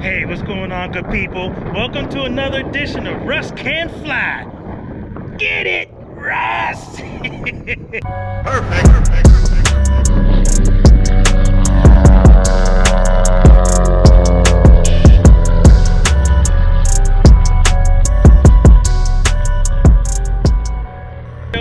Hey, what's going on, good people? Welcome to another edition of Russ Can Fly. Get it, Russ! Perfect.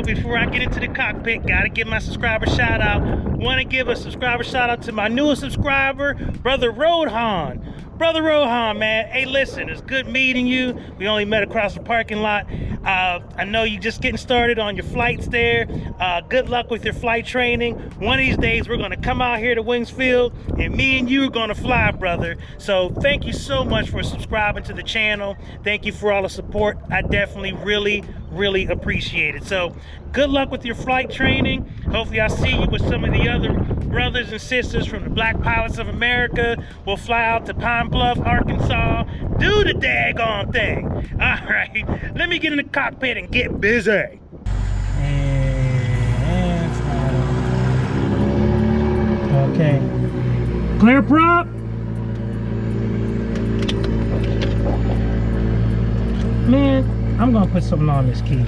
Before I get into the cockpit, gotta give my subscriber shout out. Want to give a subscriber shout out to my newest subscriber, Brother Rohan. Brother Rohan, man, hey, listen, it's good meeting you. We only met across the parking lot. I know you're just getting started on your flights there. Good luck with your flight training. One of these days, we're gonna come out here to Wingsfield, and me and you are gonna fly, brother. So thank you so much for subscribing to the channel. Thank you for all the support. I definitely really appreciate it. So good luck with your flight training. Hopefully I'll see you with some of the other brothers and sisters from the Black Pilots of America. We'll fly out to Pine Bluff, Arkansas, do the daggone thing. All right, let me get in the cockpit and get busy. Okay, clear prop. Man, I'm gonna put something on this key.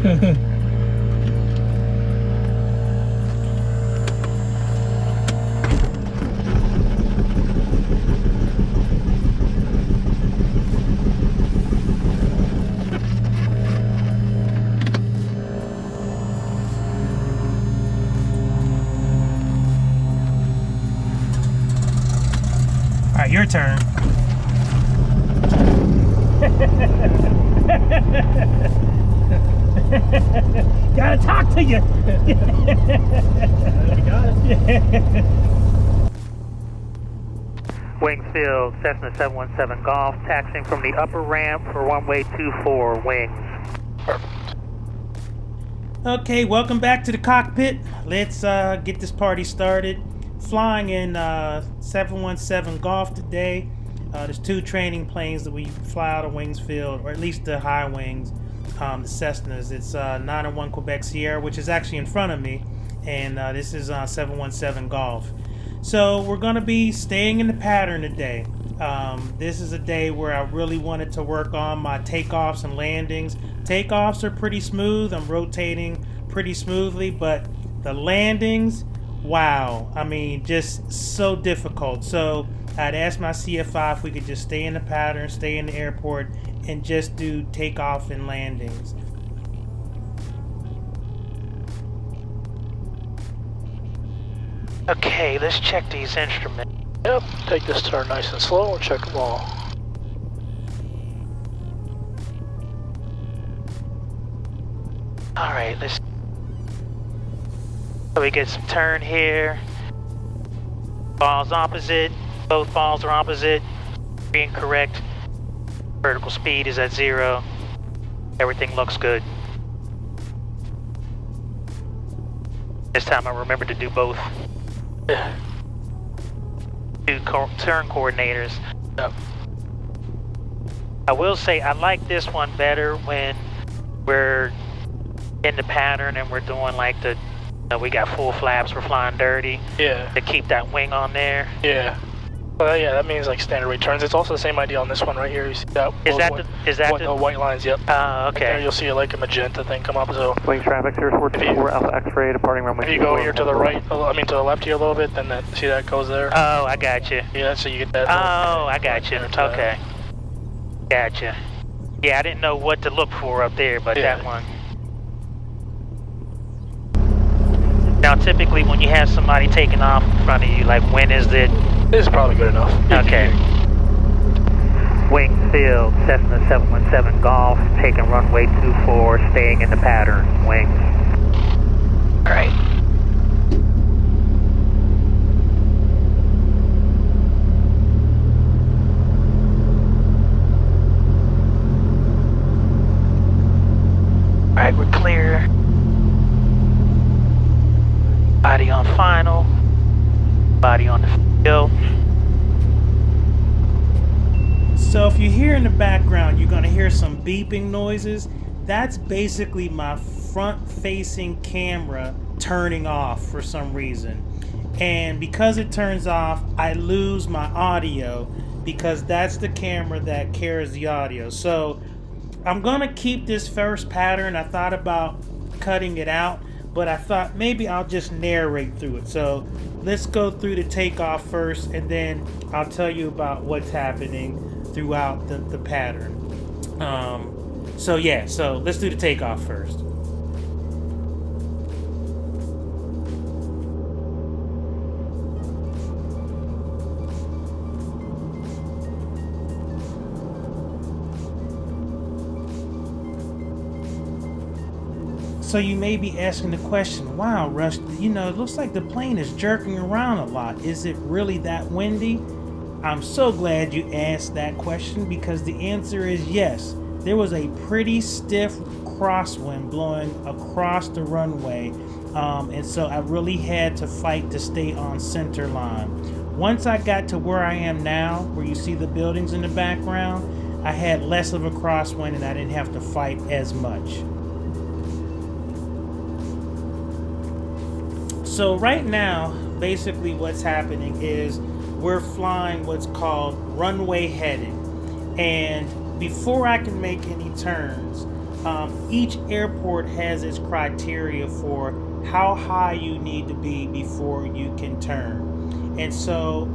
All right, your turn. Gotta talk to you. You got it. Wingsfield, Cessna 717 Golf, taxiing from the upper ramp for runway 24 wings. Perfect. Okay, welcome back to the cockpit. Let's get this party started. Flying in 717 Golf today. There's two training planes that we fly out of Wingsfield, or at least the high wings, the Cessnas. It's 901 Quebec Sierra, which is actually in front of me, and this is 717 Golf. So we're going to be staying in the pattern today. This is a day where I really wanted to work on my takeoffs and landings. Takeoffs are pretty smooth. I'm rotating pretty smoothly, but the landings, wow, I mean, just so difficult. So I'd asked my CFI if we could just stay in the pattern, stay in the airport, and just do takeoff and landings. Okay, let's check these instruments. Yep, take this turn nice and slow and check them all. Alright, let's... So we get some turn here. Balls opposite. Both balls are opposite. Being correct. Vertical speed is at 0. Everything looks good. This time I remember to do both. Two turn coordinators. Yep. I will say I like this one better when we're in the pattern and we're doing like the, we got full flaps, we're flying dirty. Yeah. To keep that wing on there. Yeah. Well, yeah, that means like standard returns. It's also the same idea on this one right here. You see that? Is that the white lines? Yep. Okay. Right there, you'll see like a magenta thing come up. So wing traffic 0424 Alpha X-ray departing runway. If you go here to the right, I mean to the left here a little bit, then that, see that goes there. Oh, I got you. Yeah, so you get that. Oh, I got you. Okay. Gotcha. Yeah, I didn't know what to look for up there, but yeah. That one. Now, typically when you have somebody taking off in front of you, like when is it? This is probably good enough. Okay. Wingsfield, Cessna 717 Golf, taking runway 24, staying in the pattern, wings. All right. All right, we're clear. Body on final. Body on the field. So if you hear in the background, you're going to hear some beeping noises. That's basically my front-facing camera turning off for some reason. And because it turns off, I lose my audio because that's the camera that carries the audio. So I'm gonna keep this first pattern. I thought about cutting it out, but I thought maybe I'll just narrate through it. So let's go through the takeoff first, and then I'll tell you about what's happening throughout the pattern. So let's do the takeoff first. So you may be asking the question, wow, Rush, it looks like the plane is jerking around a lot. Is it really that windy? I'm so glad you asked that question, because the answer is yes. There was a pretty stiff crosswind blowing across the runway, and so I really had to fight to stay on center line. Once I got to where I am now, where you see the buildings in the background, I had less of a crosswind and I didn't have to fight as much. So right now, basically what's happening is we're flying what's called runway heading. And before I can make any turns, each airport has its criteria for how high you need to be before you can turn. And so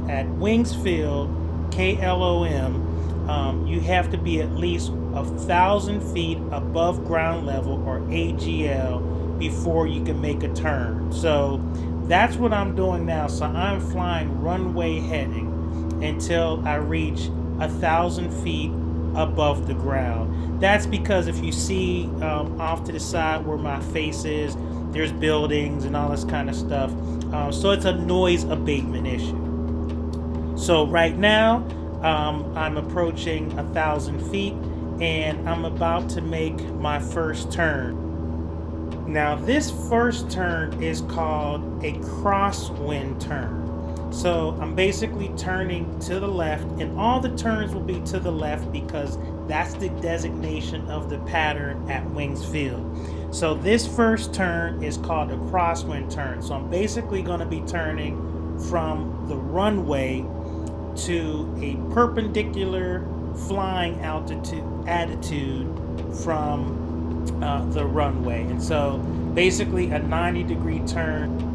at Wings Field, KLOM, you have to be at least 1,000 feet above ground level, or AGL, before you can make a turn. So that's what I'm doing now. So I'm flying runway heading until I reach 1,000 feet above the ground. That's because if you see off to the side where my face is, there's buildings and all this kind of stuff. So it's a noise abatement issue. So right now, I'm approaching 1,000 feet and I'm about to make my first turn. Now this first turn is called a crosswind turn. So I'm basically turning to the left, and all the turns will be to the left because that's the designation of the pattern at Wings Field. So this first turn is called a crosswind turn. So I'm basically going to be turning from the runway to a perpendicular flying attitude from the runway. And so basically a 90-degree turn.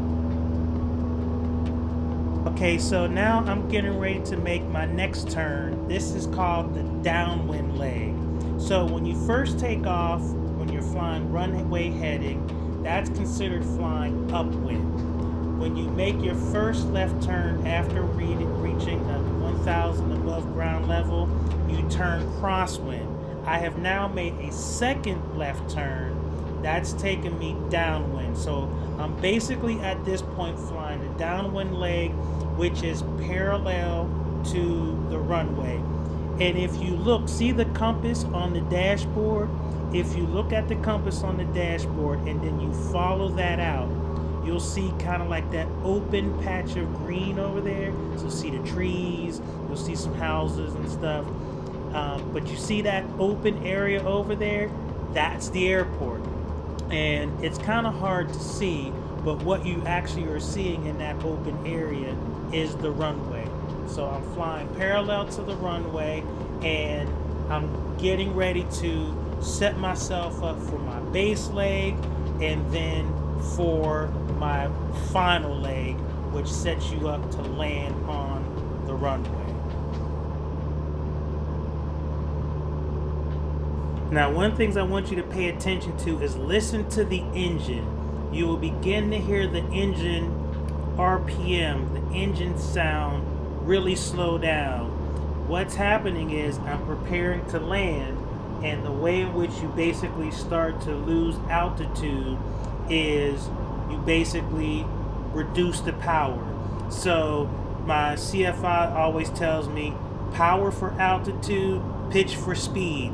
Okay, so now I'm getting ready to make my next turn. This is called the downwind leg. So when you first take off, when you're flying runway heading, that's considered flying upwind. When you make your first left turn after reaching the 1,000 above ground level, you turn crosswind. I have now made a second left turn. That's taking me downwind. So I'm basically at this point flying the downwind leg, which is parallel to the runway. And if you look, see the compass on the dashboard? If you look at the compass on the dashboard and then you follow that out, you'll see kind of like that open patch of green over there. So you'll see the trees, you'll see some houses and stuff. But you see that open area over there? That's the airport. And it's kind of hard to see, but what you actually are seeing in that open area is the runway. So I'm flying parallel to the runway, and I'm getting ready to set myself up for my base leg and then for my final leg, which sets you up to land on the runway. Now, one thing I want you to pay attention to is listen to the engine. You will begin to hear the engine RPM, the engine sound, really slow down. What's happening is I'm preparing to land, and the way in which you basically start to lose altitude is you basically reduce the power. So my CFI always tells me power for altitude, pitch for speed.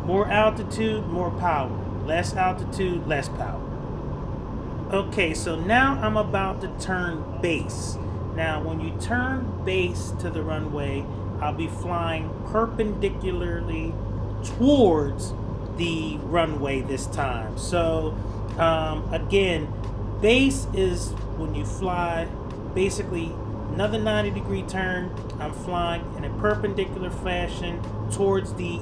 More altitude, more power. Less altitude, less power. Okay, so now I'm about to turn base. Now, when you turn base to the runway, I'll be flying perpendicularly towards the runway this time. So, again, base is when you fly basically another 90-degree turn. I'm flying in a perpendicular fashion towards the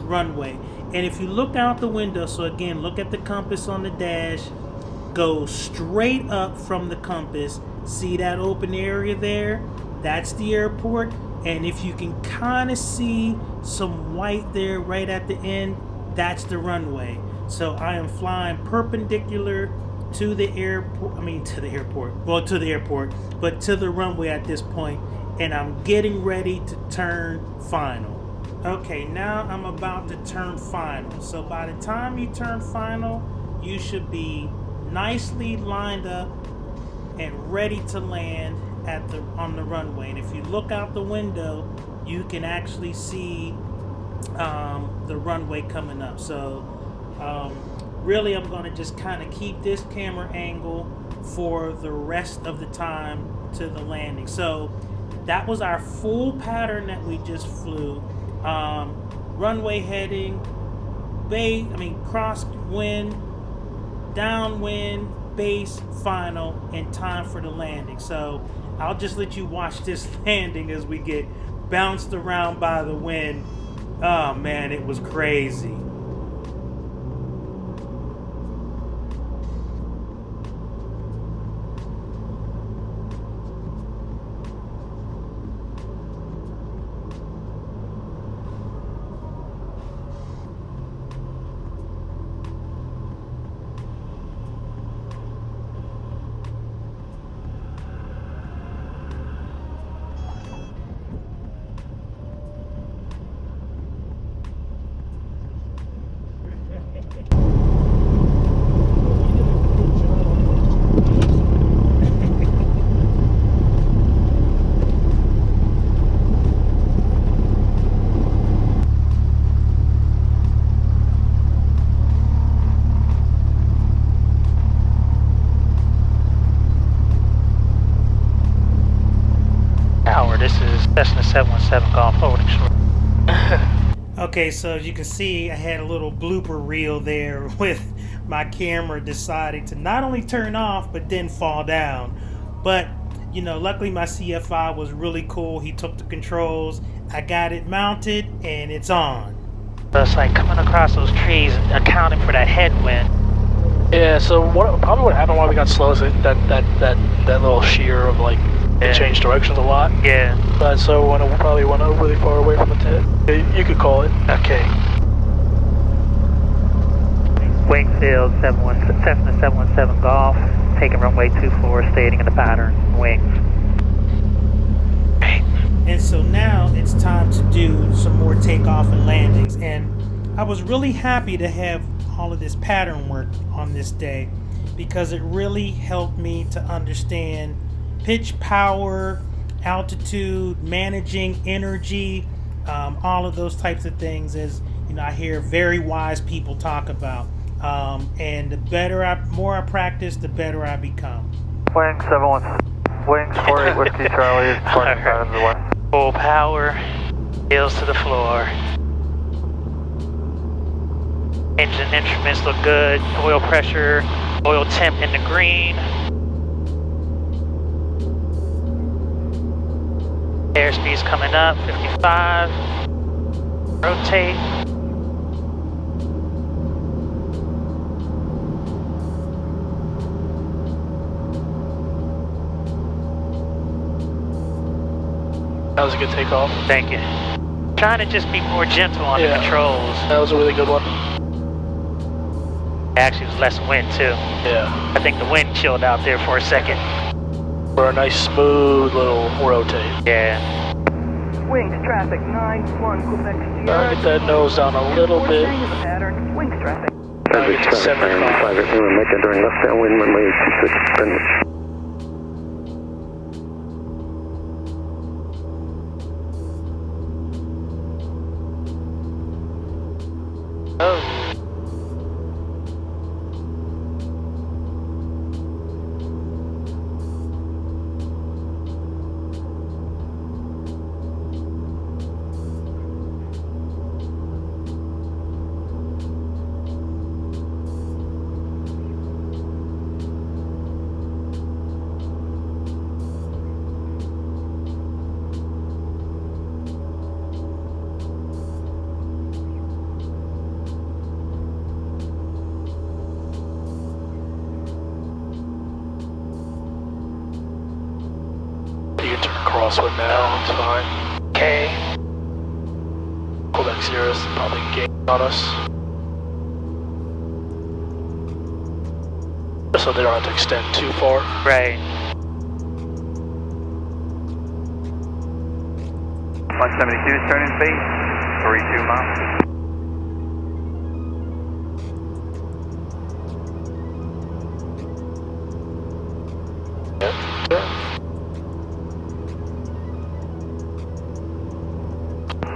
runway. And if you look out the window, so again, look at the compass on the dash, go straight up from the compass. See that open area there? That's the airport. And if you can kind of see some white there right at the end, that's the runway. So I am flying perpendicular to the airport, to the airport, but to the runway at this point, and I'm getting ready to turn final. Okay, now I'm about to turn final. So by the time you turn final, you should be nicely lined up and ready to land on the runway. And if you look out the window, you can actually see the runway coming up. So really, I'm going to just kind of keep this camera angle for the rest of the time to the landing. So that was our full pattern that we just flew. Runway heading, crosswind, downwind, base, final, and time for the landing. So I'll just let you watch this landing as we get bounced around by the wind. Oh man, it was crazy. This is Cessna 717 Golf holding short. Okay, so as you can see, I had a little blooper reel there with my camera deciding to not only turn off, but then fall down. But, luckily my CFI was really cool. He took the controls. I got it mounted, and it's on. It's like coming across those trees and accounting for that headwind. Yeah, so probably what happened, why we got slow is that little shear of like, it changed directions a lot. Yeah. But so we probably went really far away from the tip. You could call it. Okay. Wingfield, Cessna 717 Golf, taking runway 24, staying in the pattern, wings. And so now it's time to do some more takeoff and landings. And I was really happy to have all of this pattern work on this day because it really helped me to understand pitch, power, altitude, managing energy, all of those types of things, as I hear very wise people talk about. And the more I practice, the better I become. Wings 48 Whiskey Charlie is departing out of the west. Full power, heels to the floor. Engine instruments look good. Oil pressure, oil temp in the green. Airspeed's coming up, 55. Rotate. That was a good takeoff. Thank you. Trying to just be more gentle on the controls. That was a really good one. Actually, it was less wind too. Yeah. I think the wind chilled out there for a second. For a nice smooth little rotate. Yeah. Wings traffic 9-1 Quebec Sierra. Get that nose down a little bit. Pattern. Wings traffic. Get to 75. Make it during left downwind runway 26. Oh. crosswind now, it's fine. Okay. Quebec Sierra's probably gaining on us. Just so they don't have to extend too far. Right. 172 is turning base, 32 miles.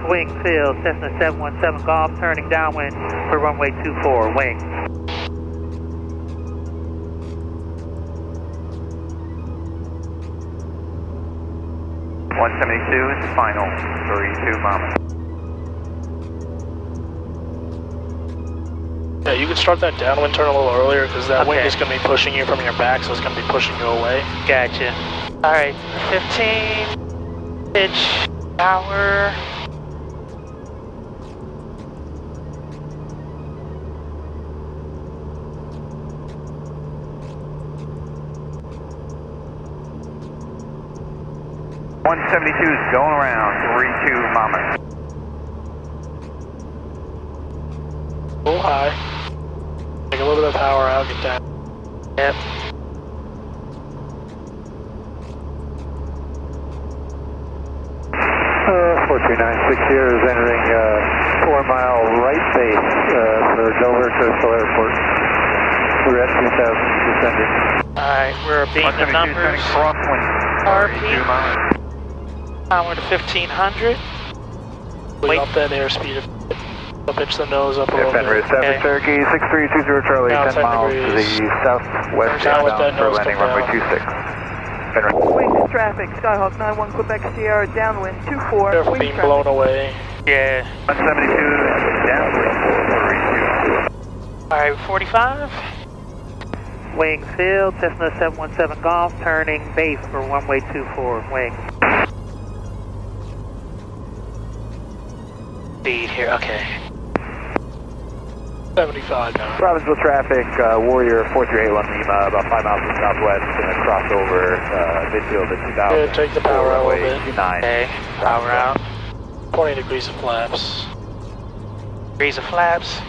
Wing field, Cessna 717 Golf, turning downwind for runway 24, wing. .172 is final, 32 miles. Yeah, you can start that downwind turn a little earlier because that wind is going to be pushing you from your back, so it's going to be pushing you away. Gotcha. Alright, 15 pitch power. .172 is going around, 32 miles. A little high. Take a little bit of power out, get down. Yep. .439 here is entering 4 mile right base for Dover Coastal Airport. We're at 2,000 descending. Alright, we're beating the 172 is numbers. turning crosswind, 32 miles. Power to 1500. Wait up that airspeed. Pitch the nose up a little bit. Fenris, Okay. Turkey, 6320 Charlie, Now 10 miles to degrees. the southwest Now with that bound for nose landing come runway down. 26. Fenris. Wings traffic, Skyhawk 91 Quebec Sierra, downwind 24. Careful Wings being traffic. blown away. Yeah. 172 downwind, 32. Alright, 45. Wing field, Cessna 717 Golf, turning base for runway 24, wing. Speed here, okay. 75 now. Provinceville traffic, Warrior 4381 Lima, about 5 miles to the southwest, and a crossover midfield at 2000. Yeah, take the power out a little bit. 29. Okay, power out. 20 degrees of flaps. Degrees of flaps.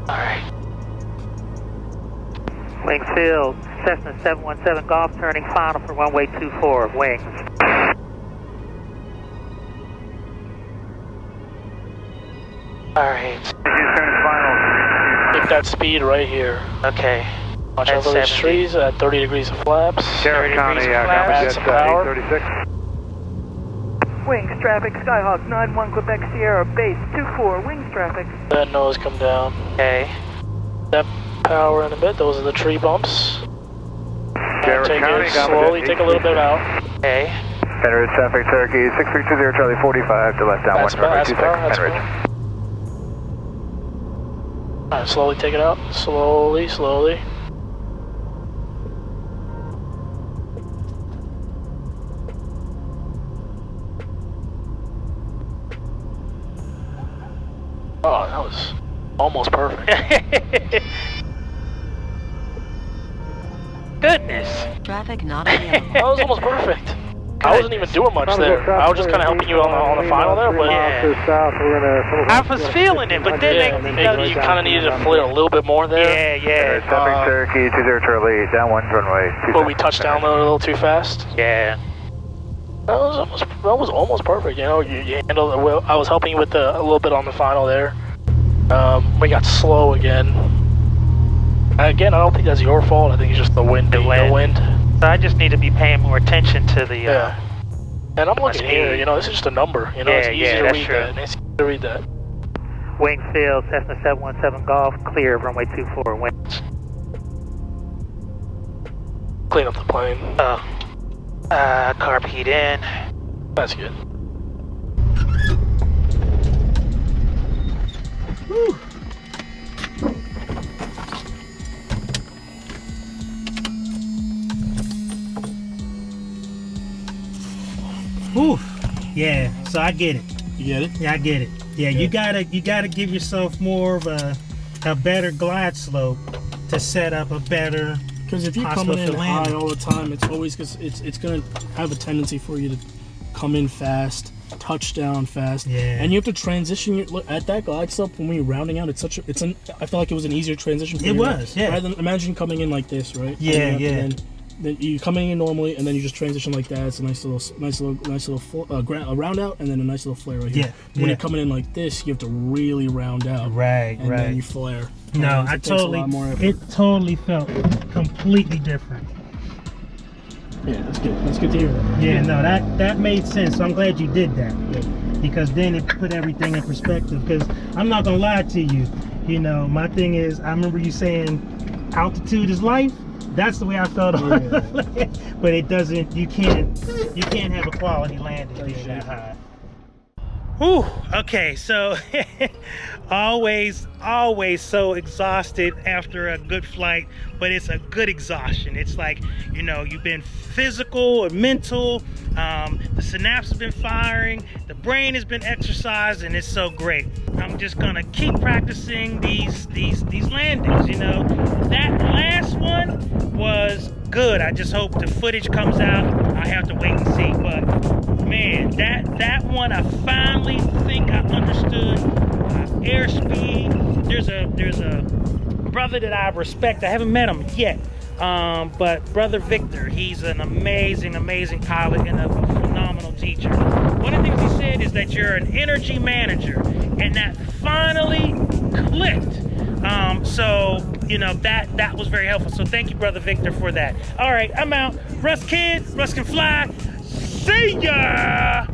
Alright. Wing field, Cessna 717 Golf, turning final for runway 24, wings. Alright. Keep that speed right here. Okay. Watch At out for those 70. trees at 30 degrees of flaps. Sheriff County, degrees of flaps. Add some power. 836. Wings traffic, Skyhawk 91 Quebec Sierra, base 24. Wings traffic. That nose come down. Okay. Step power in a bit. Those are the tree bumps. Sheriff Take County, it slowly. Take a little bit out. Okay. Fenris traffic, Turkey 6320 Charlie 45 to left downwind, runway That's 26, power. That's Fenris. power. Alright, slowly take it out. Slowly, slowly. Oh, that was almost perfect. Goodness. Traffic not available. That was almost perfect. I wasn't even doing much there. I was just kind of helping you on the final there, but I was feeling it, but then you kind of needed to flare a little bit more there. yeah. Traffic, Turkey 20 Charlie downwind, runway 26. But we touched down a little too fast. Yeah. That was almost perfect. You know, you handled it well. I was helping you with a little bit on the final there. We got slow again. Again, I don't think that's your fault. I think it's just the wind. The wind. So I just need to be paying more attention to the. Yeah. And I'm looking here. You know, this is just a number. You know, it's easy to read that. It's easy to read that. Wing field, Cessna 717 Golf, clear, runway 24, winds. clean up the plane. Oh. Carb heat in. That's good. Whew. Whew. Yeah, so I get it. You get it? Yeah, I get it. Yeah, you gotta give yourself more of a better glide slope to set up a better. Because if you're coming in high all the time, it's always it's gonna have a tendency for you to come in fast, touch down fast, and you have to transition at that glide slope when you're rounding out. I felt like it was an easier transition. For it you, was, yeah. Rather than imagine coming in like this, right? Yeah, yeah. Then you coming in normally, and then you just transition like that. It's a nice little round out, and then a nice little flare right here. Yeah. When you're coming in like this, you have to really round out. Right, and then you flare. No, it totally felt completely different. Yeah, that's good. That's good to hear. Yeah, no, that made sense. So I'm glad you did that. Yeah. Because then it put everything in perspective. Because I'm not gonna lie to you, you know, my thing is, I remember you saying altitude is life. That's the way I felt on it. But it doesn't, you can't have a quality landing being that high. Whew, okay, so always so exhausted after a good flight, but it's a good exhaustion. It's like, you know, you've been physical or mental, the synapses have been firing, the brain has been exercised, and it's so great. I'm just gonna keep practicing these landings, you know. That last one was good. I just hope the footage comes out. I have to wait and see, but man, that one I finally think I understood airspeed. There's a brother that I respect. I haven't met him yet, but Brother Victor, he's an amazing pilot and a phenomenal teacher. One of the things he said is that you're an energy manager, and that finally clicked. So, you know, that was very helpful. So thank you, Brother Victor, for that. All right, I'm out. Russ Kid, Russ can fly. See ya!